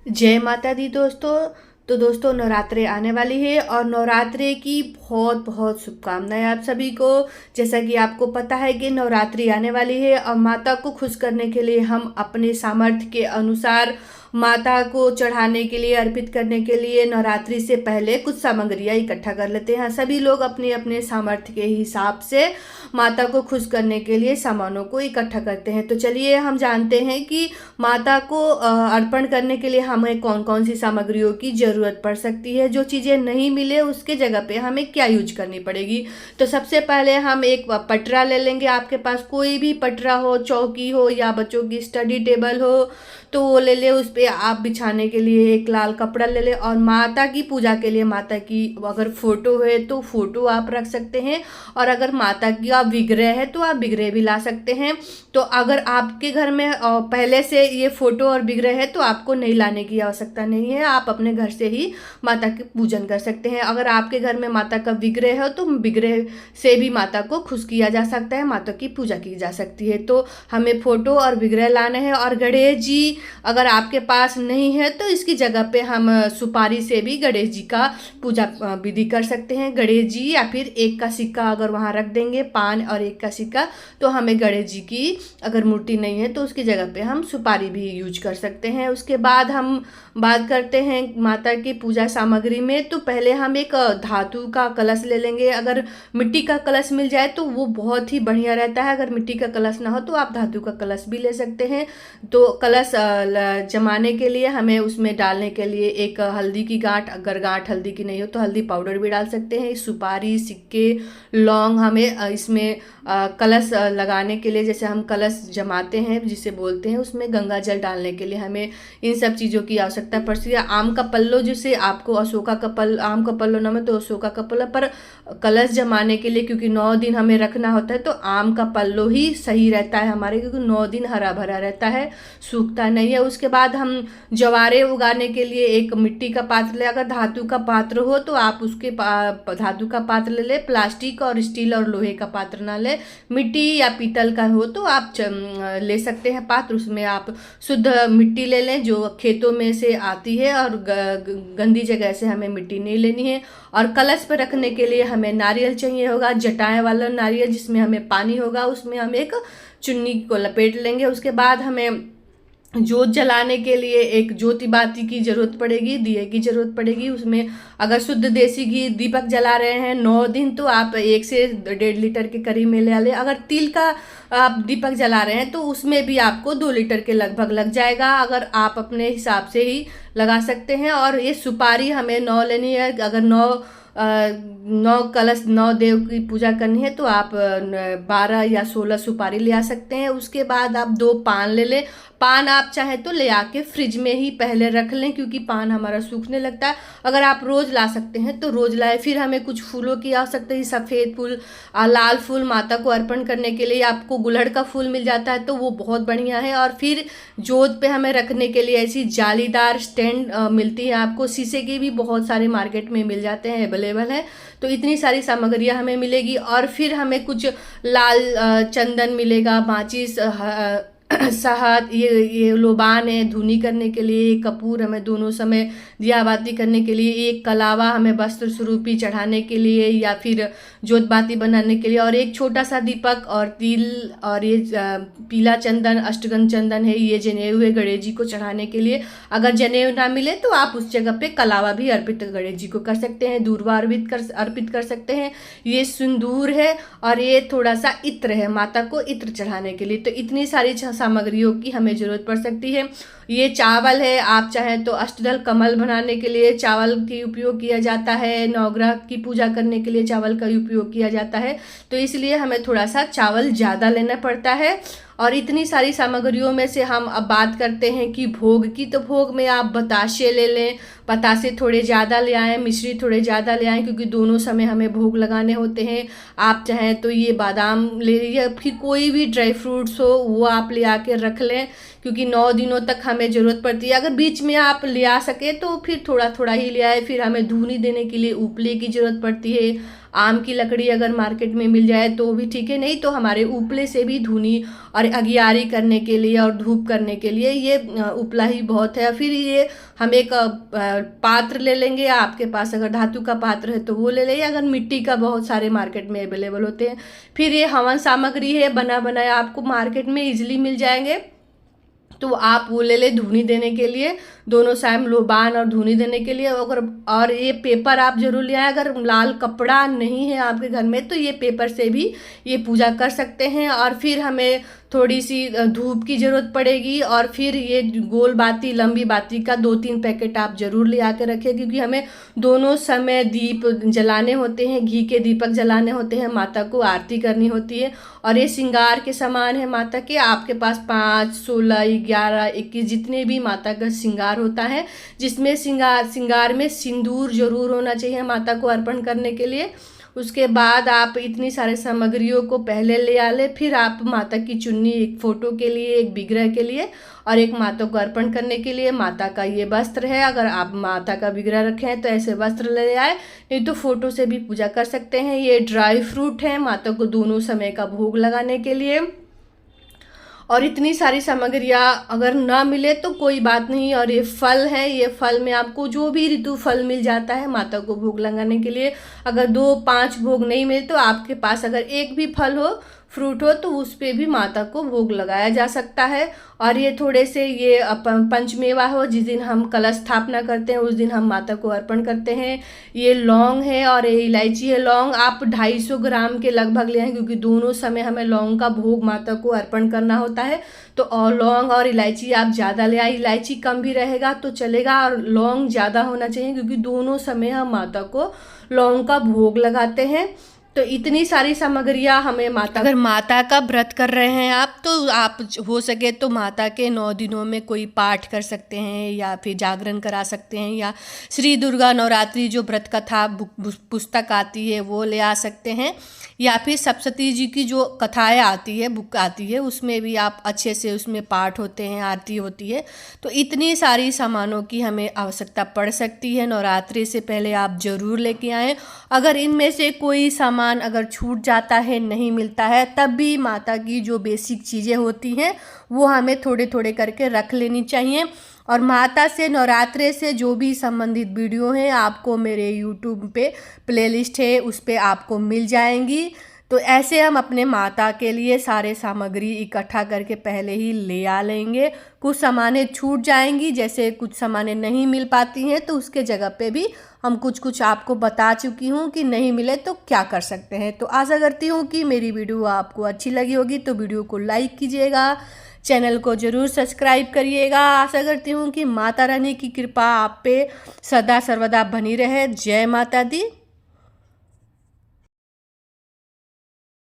जय माता दी दोस्तों। तो दोस्तों नवरात्रे आने वाली है और नवरात्रे की बहुत बहुत शुभकामनाएं आप सभी को। जैसा कि आपको पता है कि नवरात्रि आने वाली है और माता को खुश करने के लिए हम अपने सामर्थ्य के अनुसार माता को चढ़ाने के लिए अर्पित करने के लिए नवरात्रि से पहले कुछ सामग्रियां इकट्ठा कर लेते हैं। सभी लोग अपने अपने सामर्थ्य के हिसाब से माता को खुश करने के लिए सामानों को इकट्ठा करते हैं। तो चलिए हम जानते हैं कि माता को अर्पण करने के लिए हमें कौन कौन सी सामग्रियों की ज़रूरत पड़ सकती है। जो चीज़ें नहीं मिले उसके जगह पे हमें क्या यूज करनी पड़ेगी। तो सबसे पहले हम एक पटरा ले लेंगे। आपके पास कोई भी पटरा हो, चौकी हो या बच्चों की स्टडी टेबल हो तो वो ले ले। उस पर आप बिछाने के लिए एक लाल कपड़ा ले ले और माता की पूजा के लिए माता की अगर फोटो है तो फोटो आप रख सकते हैं, और अगर माता की आप विग्रह है तो आप विग्रह भी ला सकते हैं। तो अगर आपके घर में पहले से ये फोटो और विग्रह है तो आपको नहीं लाने की आवश्यकता नहीं है, आप अपने घर से ही माता की पूजन कर सकते हैं। अगर आपके घर में माता का विग्रह है तो विग्रह से भी माता को खुश किया जा सकता है, माता की पूजा की जा सकती है। तो हमें फोटो और विग्रह लाने हैं। और गणेश जी अगर आपके पास नहीं है तो इसकी जगह पे हम सुपारी से भी गणेश जी का पूजा विधि कर सकते हैं। गणेश जी या फिर एक का सिक्का अगर वहाँ रख देंगे, पान और एक का सिक्का, तो हमें गणेश जी की अगर मूर्ति नहीं है तो उसकी जगह पे हम सुपारी भी यूज कर सकते हैं। उसके बाद हम बात करते हैं माता की पूजा सामग्री में। तो पहले हम एक धातु का कलश ले लेंगे। अगर मिट्टी का कलश मिल जाए तो वो बहुत ही बढ़िया रहता है। अगर मिट्टी का कलश ना हो तो आप धातु का कलश भी ले सकते हैं। तो कलश जमाने के लिए हमें उसमें डालने के लिए एक हल्दी की गांठ, अगर गांठ हल्दी की नहीं हो तो हल्दी पाउडर भी डाल सकते हैं, सुपारी, सिक्के, लौंग। हमें इसमें कलश लगाने के लिए, जैसे हम कलश जमाते हैं जिसे बोलते हैं, उसमें गंगा जल डालने के लिए हमें इन सब चीज़ों की आवश्यकता पड़ती है। आम का पल्लो, जिसे आपको अशोका का पल, आम का पल्लो नाम है तो अशोका का पल्लो, पर कलश जमाने के लिए क्योंकि 9 दिन हमें रखना होता है तो आम का पल्लो ही सही रहता है हमारे, क्योंकि 9 दिन हरा भरा रहता है, सूखता नहीं है। उसके बाद हम ज्वारे उगाने के लिए एक मिट्टी का पात्र ले। अगर धातु का पात्र हो तो आप उसके धातु का पात्र ले ले, प्लास्टिक और स्टील और लोहे का पात्र ना ले। मिट्टी या पीतल का हो तो आप ले सकते हैं पात्र, उसमें आप शुद्ध मिट्टी ले लें जो खेतों में से आती है, और गंदी जगह से हमें मिट्टी नहीं लेनी है। और कलश पर रखने के लिए हमें नारियल चाहिए होगा, जटाएं वाला नारियल जिसमें हमें पानी होगा, उसमें हम एक चुन्नी को लपेट लेंगे। उसके बाद हमें जोत जलाने के लिए एक ज्योति बाती की जरूरत पड़ेगी, दिए की जरूरत पड़ेगी। उसमें अगर शुद्ध देसी घी दीपक जला रहे हैं 9 दिन तो आप 1 से 1.5 लीटर के करीब में ले लें। अगर तिल का आप दीपक जला रहे हैं तो उसमें भी आपको 2 लीटर के लगभग लग जाएगा, अगर आप अपने हिसाब से ही लगा सकते हैं। और ये सुपारी हमें 9 लेनी है। अगर 9 कलश 9 देव की पूजा करनी है तो आप 12 या 16 सुपारी ले आ सकते हैं। उसके बाद आप 2 पान ले लें। पान आप चाहें तो ले आके फ्रिज में ही पहले रख लें, क्योंकि पान हमारा सूखने लगता है। अगर आप रोज़ ला सकते हैं तो रोज़ लाए। फिर हमें कुछ फूलों की आवश्यकता है, सफ़ेद फूल, लाल फूल। माता को अर्पण करने के लिए आपको गुड़हल का फूल मिल जाता है तो वो बहुत बढ़िया है। और फिर जोत पे हमें रखने के लिए ऐसी जालीदार स्टैंड मिलती है, आपको शीशे की भी बहुत सारे मार्केट में मिल जाते हैं, अवेलेबल है। तो इतनी सारी सामग्रियां हमें मिलेगी। और फिर हमें कुछ लाल चंदन मिलेगा, माचिस, शहद, ये लोबान है धुनी करने के लिए, कपूर हमें दोनों समय दिया बाती करने के लिए, एक कलावा हमें वस्त्र स्वरूपी चढ़ाने के लिए या फिर जोत बाती बनाने के लिए, और एक छोटा सा दीपक और तिल, और ये पीला चंदन, अष्टगंध चंदन है, ये जनेऊ है गणेश जी को चढ़ाने के लिए। अगर जनेऊ ना मिले तो आप उस जगह पे कलावा भी अर्पित गणेश जी को कर सकते हैं, दूर्वा अर्पित कर सकते हैं। ये सिंदूर है और ये थोड़ा सा इत्र है, माता को इत्र चढ़ाने के लिए। तो इतनी सारी सामग्रियों की हमें जरूरत पड़ सकती है। ये चावल है, आप चाहें तो अष्टदल कमल बनाने के लिए चावल की उपयोग किया जाता है, नवग्रह की पूजा करने के लिए चावल का उपयोग किया जाता है, तो इसलिए हमें थोड़ा सा चावल ज़्यादा लेना पड़ता है। और इतनी सारी सामग्रियों में से हम अब बात करते हैं कि भोग की। तो भोग में आप बताशे ले लें, बतासे थोड़े ज़्यादा ले आएँ, मिश्री थोड़े ज़्यादा ले आएँ, क्योंकि दोनों समय हमें भोग लगाने होते हैं। आप चाहें तो ये बादाम ले लीजिए, फिर कोई भी ड्राई फ्रूट्स हो वो आप ले आके रख लें, क्योंकि 9 दिनों तक हमें ज़रूरत पड़ती है। अगर बीच में आप ले आ सके तो फिर थोड़ा थोड़ा ही ले आए। फिर हमें धूनी देने के लिए उपले की ज़रूरत पड़ती है। आम की लकड़ी अगर मार्केट में मिल जाए तो भी ठीक है, नहीं तो हमारे उपले से भी धुनी और अगियारी करने के लिए और धूप करने के लिए ये उपला ही बहुत है। फिर ये हम एक पात्र ले लेंगे, आपके पास अगर धातु का पात्र है तो वो ले लें, अगर मिट्टी का बहुत सारे मार्केट में अवेलेबल होते हैं। फिर ये हवन सामग्री है, बना बनाया आपको मार्केट में इजीली मिल जाएंगे, तो आप वो ले ले धुनी देने के लिए, दोनों साइड लोबान और धुनी देने के लिए। अगर और ये पेपर आप जरूर ले आए, अगर लाल कपड़ा नहीं है आपके घर में तो ये पेपर से भी ये पूजा कर सकते हैं। और फिर हमें थोड़ी सी धूप की ज़रूरत पड़ेगी, और फिर ये गोल बाती लंबी बाती का 2-3 पैकेट आप ज़रूर ले आके रखें, क्योंकि हमें दोनों समय दीप जलाने होते हैं, घी के दीपक जलाने होते हैं, माता को आरती करनी होती है। और ये श्रृंगार के समान है माता के। आपके पास 5, 16, 11, 21 जितने भी माता का श्रृंगार होता है, जिसमें श्रृंगार में सिंदूर जरूर होना चाहिए माता को अर्पण करने के लिए। उसके बाद आप इतनी सारे सामग्रियों को पहले ले आ ले, फिर आप माता की चुन्नी, एक फ़ोटो के लिए, एक विग्रह के लिए और एक माता को अर्पण करने के लिए माता का ये वस्त्र है। अगर आप माता का विग्रह रखे हैं तो ऐसे वस्त्र ले आए, नहीं तो फ़ोटो से भी पूजा कर सकते हैं। ये ड्राई फ्रूट है माता को दोनों समय का भोग लगाने के लिए। और इतनी सारी सामग्रियाँ अगर ना मिले तो कोई बात नहीं। और ये फल है, ये फल में आपको जो भी ऋतु फल मिल जाता है माता को भोग लगाने के लिए। अगर 2-5 भोग नहीं मिले तो आपके पास अगर एक भी फल हो, फ्रूट हो, तो उस पे भी माता को भोग लगाया जा सकता है। और ये थोड़े से ये पंचमेवा हो, जिस दिन हम कलश स्थापना करते हैं उस दिन हम माता को अर्पण करते हैं। ये लौंग है और ये इलायची है। लौंग आप 250 ग्राम के लगभग ले आएँ, क्योंकि दोनों समय हमें लौंग का भोग माता को अर्पण करना होता है। तो और लौंग और इलायची आप ज़्यादा ले आए, इलायची कम भी रहेगा तो चलेगा, और लौंग ज़्यादा होना चाहिए, क्योंकि दोनों समय हम माता को लौंग का भोग लगाते हैं। तो इतनी सारी सामग्रियाँ हमें माता, अगर माता का व्रत कर रहे हैं आप, तो आप हो सके तो माता के 9 दिनों में कोई पाठ कर सकते हैं, या फिर जागरण करा सकते हैं, या श्री दुर्गा नवरात्रि जो व्रत कथा पुस्तक आती है वो ले आ सकते हैं, या फिर सप्तशती जी की जो कथाएं आती है, बुक आती है, उसमें भी आप अच्छे से उसमें पाठ होते हैं, आरती होती है। तो इतनी सारी सामानों की हमें आवश्यकता पड़ सकती है। नवरात्रि से पहले आप ज़रूर लेके आएँ। अगर इनमें से कोई सामान अगर छूट जाता है, नहीं मिलता है, तब भी माता की जो बेसिक चीज़ें होती हैं वो हमें थोड़े थोड़े करके रख लेनी चाहिए। और माता से नवरात्रे से जो भी संबंधित वीडियो हैं आपको मेरे यूट्यूब पे प्लेलिस्ट है, उस पे आपको मिल जाएंगी। तो ऐसे हम अपने माता के लिए सारे सामग्री इकट्ठा करके पहले ही ले आ लेंगे। कुछ सामानें छूट जाएंगी, जैसे कुछ सामानें नहीं मिल पाती हैं, तो उसके जगह पे भी हम कुछ कुछ आपको बता चुकी हूँ कि नहीं मिले तो क्या कर सकते हैं। तो आशा करती हूँ कि मेरी वीडियो आपको अच्छी लगी होगी, तो वीडियो को लाइक कीजिएगा, चैनल को ज़रूर सब्सक्राइब करिएगा। आशा करती हूँ कि माता रानी की कृपा आप पे सदा सर्वदा बनी रहे। जय माता दी।